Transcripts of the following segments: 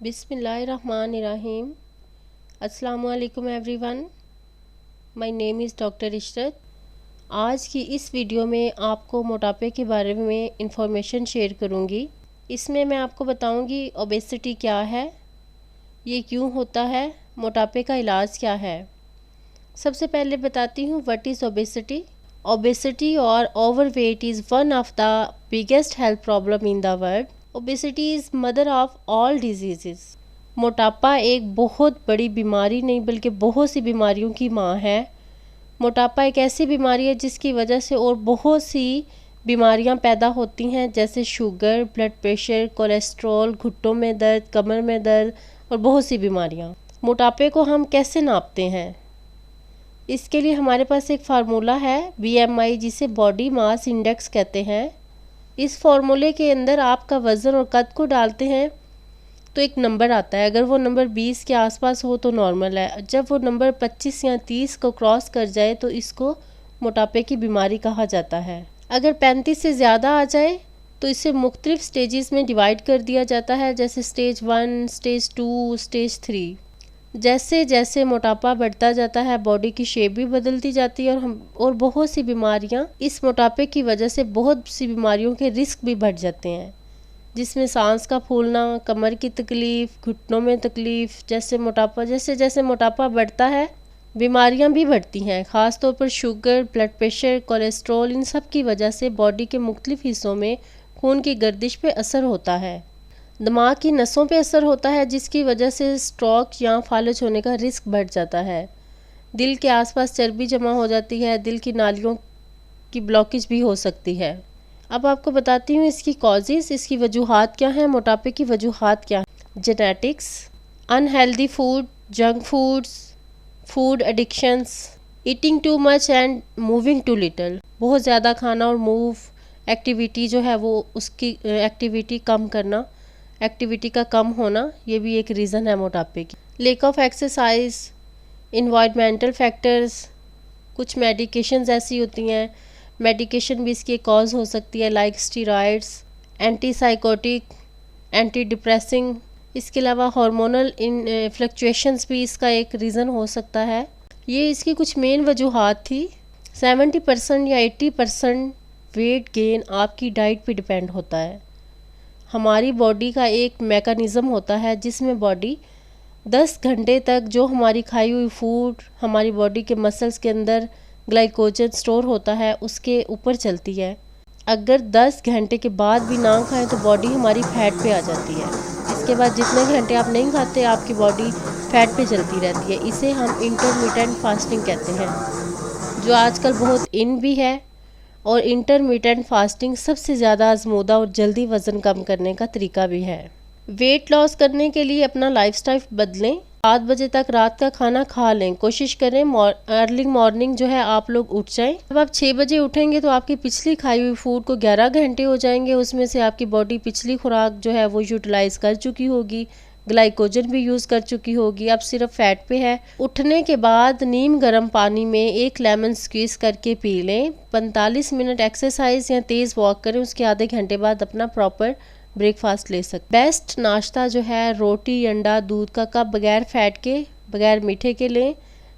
बिस्मिल्लाहिर्रहमानिर्रहीम। अस्सलामुअलैकुम everyone. My name is doctor Ishrat. आज की इस वीडियो में आपको मोटापे के बारे में इंफॉर्मेशन शेयर करूंगी। इसमें मैं आपको बताऊंगी ओबेसिटी क्या है, ये क्यों होता है, मोटापे का इलाज क्या है। सबसे पहले बताती हूँ व्हाट इज़ ओबेसिटी। ओबेसिटी और overweight is one of the biggest health problem in the world. Obesity is mother of all disease. मोटापा एक बहुत बड़ी बीमारी नहीं बल्कि बहुत सी बीमारियों की माँ है। मोटापा एक ऐसी बीमारी है जिसकी वजह से और बहुत सी बीमारियां पैदा होती हैं, जैसे शुगर, ब्लड प्रेशर, कोलेस्ट्रॉल, घुटनों में दर्द, कमर में दर्द और बहुत सी बीमारियां। मोटापे को हम कैसे नापते हैं? इसके लिए हमारे पास एक फार्मूला है BMI, जिसे बॉडी मास इंडेक्स कहते हैं। इस फार्मूले के अंदर आपका वज़न और कद को डालते हैं तो एक नंबर आता है। अगर वो नंबर 20 के आसपास हो तो नॉर्मल है। जब वो नंबर 25 या 30 को क्रॉस कर जाए तो इसको मोटापे की बीमारी कहा जाता है। अगर 35 से ज़्यादा आ जाए तो इसे मुख्तलिफ स्टेजेस में डिवाइड कर दिया जाता है, जैसे स्टेज 1, स्टेज 2, स्टेज 3। जैसे जैसे मोटापा बढ़ता जाता है बॉडी की शेप भी बदलती जाती है और बहुत सी बीमारियां, इस मोटापे की वजह से बहुत सी बीमारियों के रिस्क भी बढ़ जाते हैं, जिसमें सांस का फूलना, कमर की तकलीफ़, घुटनों में तकलीफ़। जैसे जैसे मोटापा बढ़ता है बीमारियां भी बढ़ती हैं। ख़ास तौर पर शुगर, ब्लड प्रेशर, कोलेस्ट्रॉल, इन सब की वजह से बॉडी के मुख्तलिफ हिस्सों में खून की गर्दिश पे असर होता है। दिमाग की नसों पे असर होता है, जिसकी वजह से स्ट्रोक या फालज होने का रिस्क बढ़ जाता है। दिल के आसपास चर्बी जमा हो जाती है, दिल की नालियों की ब्लॉकेज भी हो सकती है। अब आपको बताती हूँ इसकी कॉजेज़, इसकी वजूहात क्या हैं, मोटापे की वजूहात क्या हैं। Genetics, unhealthy food, junk foods, food addictions, eating too much and moving too little. बहुत ज़्यादा खाना और मूव एक्टिविटी जो है वो उसकी एक्टिविटी कम करना, एक्टिविटी का कम होना, ये भी एक रीज़न है मोटापे की। Lake of exercise, environmental factors, कुछ मेडिकेशंस ऐसी होती हैं, मेडिकेशन भी इसकी कॉज हो सकती है, like steroids, antipsychotic, anti depressing. इसके अलावा हार्मोनल फ्लक्चुएशंस भी इसका एक रीज़न हो सकता है। ये इसकी कुछ मेन वजूहात थी। 70% या 80% वेट गेन आपकी डाइट पे डिपेंड होता है। हमारी बॉडी का एक मैकेनिज़्म होता है जिसमें बॉडी 10 घंटे तक जो हमारी खाई हुई फूड हमारी बॉडी के मसल्स के अंदर ग्लाइकोजन स्टोर होता है उसके ऊपर चलती है। अगर 10 घंटे के बाद भी ना खाएं तो बॉडी हमारी फैट पे आ जाती है। इसके बाद जितने घंटे आप नहीं खाते आपकी बॉडी फैट पे चलती रहती है। इसे हम इंटरमिटेंट फास्टिंग कहते हैं, जो आजकल बहुत इन भी है। और इंटरमिटेंट फास्टिंग सबसे ज़्यादा आजमूदा और जल्दी वज़न कम करने का तरीका भी है। वेट लॉस करने के लिए अपना लाइफस्टाइल बदलें। 7 बजे तक रात का खाना खा लें। कोशिश करें अर्ली मॉर्निंग जो है आप लोग उठ जाएं। जब आप 6 बजे उठेंगे तो आपकी पिछली खाई हुई फूड को 11 घंटे हो जाएंगे। उसमें से आपकी बॉडी पिछली खुराक जो है वो यूटिलाइज़ कर चुकी होगी, ग्लाइकोजन भी यूज़ कर चुकी होगी, अब सिर्फ फैट पे है। उठने के बाद नीम गर्म पानी में एक लेमन स्क्वीज करके पी लें। 45 मिनट एक्सरसाइज या तेज़ वॉक करें। उसके आधे घंटे बाद अपना प्रॉपर ब्रेकफास्ट ले सकते। बेस्ट नाश्ता जो है रोटी, अंडा, दूध का कप बगैर फैट के, बगैर मीठे के लें।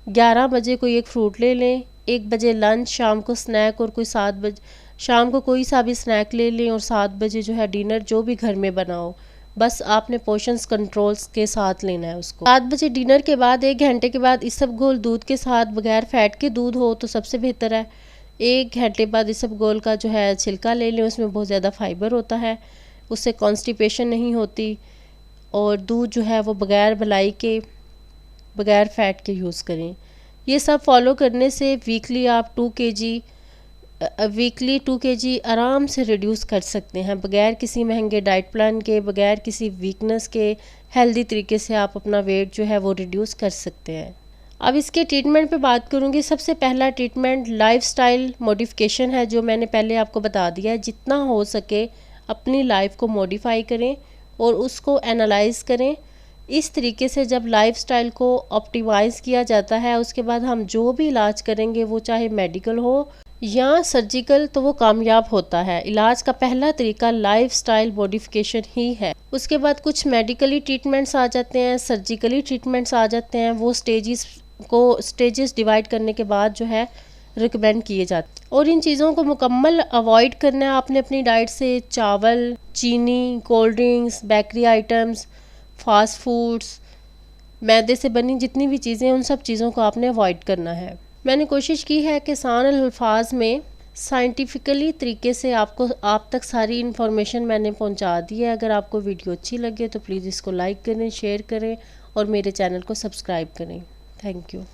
11 बजे कोई एक फ्रूट ले लें। 1 बजे लंच, शाम को स्नैक और कोई 7 बजे शाम को कोई सा भी स्नैक ले लें और 7 बजे जो है डिनर जो भी घर में बनाओ। बस आपने पोर्शंस कंट्रोल्स के साथ लेना है उसको। 7 बजे डिनर के बाद 1 घंटे के बाद इसबगोल दूध के साथ, बगैर फैट के दूध हो तो सबसे बेहतर है। 1 घंटे बाद इसबगोल का जो है छिलका ले लें, उसमें बहुत ज़्यादा फाइबर होता है, उससे कॉन्स्टिपेशन नहीं होती। और दूध जो है वो बगैर मलाई के, बगैर फैट के यूज़ करें। ये सब फॉलो करने से वीकली आप 2 kg आराम से रिड्यूस कर सकते हैं, बगैर किसी महंगे डाइट प्लान के, बगैर किसी वीकनेस के। हेल्दी तरीके से आप अपना वेट जो है वो रिड्यूस कर सकते हैं। अब इसके ट्रीटमेंट पे बात करूँगी। सबसे पहला ट्रीटमेंट लाइफस्टाइल मॉडिफिकेशन है, जो मैंने पहले आपको बता दिया है। जितना हो सके अपनी लाइफ को मॉडिफाई करें और उसको एनालाइज करें। इस तरीके से जब लाइफस्टाइल को ऑप्टिमाइज़ किया जाता है, उसके बाद हम जो भी इलाज करेंगे वो चाहे मेडिकल हो या सर्जिकल, तो वो कामयाब होता है। इलाज का पहला तरीका लाइफस्टाइल मॉडिफिकेशन ही है। उसके बाद कुछ मेडिकली ट्रीटमेंट्स आ जाते हैं, सर्जिकली ट्रीटमेंट्स आ जाते हैं। वो स्टेजेस डिवाइड करने के बाद जो है रिकमेंड किए जाते हैं। और इन चीज़ों को मुकम्मल अवॉइड करना है आपने अपनी डाइट से। चावल, चीनी, cold drinks, bakery items, fast foods, मैदे से बनी जितनी भी चीज़ें हैं, उन सब चीज़ों को आपने अवॉइड करना है। मैंने कोशिश की है कि आसान अल्फाज में साइंटिफिकली तरीके से आप तक सारी इन्फॉर्मेशन मैंने पहुंचा दी है। अगर आपको वीडियो अच्छी लगे तो प्लीज़ इसको लाइक करें, शेयर करें और मेरे चैनल को सब्सक्राइब करें। Thank you.